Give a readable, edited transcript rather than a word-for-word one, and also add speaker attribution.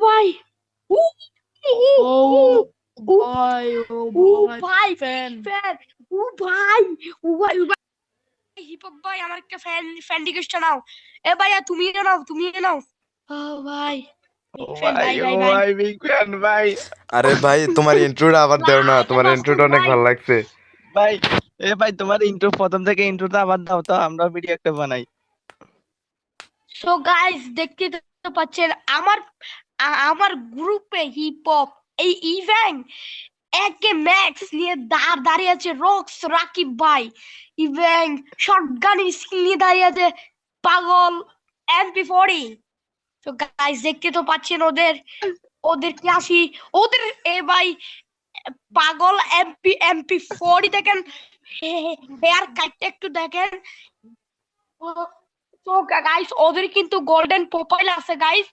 Speaker 1: ভাই উ উ
Speaker 2: Oh
Speaker 1: উ
Speaker 2: boy, oh
Speaker 1: উ
Speaker 2: boy,
Speaker 1: ভাই
Speaker 2: big fan.
Speaker 1: Fan উ ভাই উ ভাই হিপ হপ ভাই আমার একটা ফ্যান রিকোয়েস্ট নাও। এ ভাইয়া তুমিও নাও। ও ভাই
Speaker 3: ও
Speaker 1: বিগ ফ্যান
Speaker 3: ভাই,
Speaker 1: ভাই
Speaker 3: ও
Speaker 1: ভাই ভাই
Speaker 3: ভাই, বিগ ফ্যান ভাই।
Speaker 4: আরে ভাই তোমার ইন্ট্রোটা আবার দেও না,
Speaker 1: ভাই
Speaker 4: তোমার
Speaker 1: মাস্টার
Speaker 4: ইন্ট্রোটা অনেক
Speaker 1: ভাই।
Speaker 4: ভালো লাগছে।
Speaker 3: ভাই, এ ভাই, তোমার ইন্ট্রো প্রথম থেকে ইন্ট্রোটা আবার দাও তো, আমরা ভিডিও একটা বানাই।
Speaker 1: সো গাইস দেখতে তো পাচ্ছেন আমার গ্রুপে হিপ হপ এই ইভেন্ট একে ম্যাক্স নিয়ে দাঁড়িয়ে আছে রক্স রাকিব ভাই। ইভেন্ট শটগান স্কিল নিয়ে দাঁড়িয়ে আছে পাগল MP40। তো গাইস দেখতে তো পাচ্ছেন ওদের কি আসি ওদের এ ভাই পাগল MP40 দেখেন। হেয়ার কাটটা একটু দেখেন। তো গাইস ওদের কিন্তু গোল্ডেন প্রোফাইল আছে গাইস।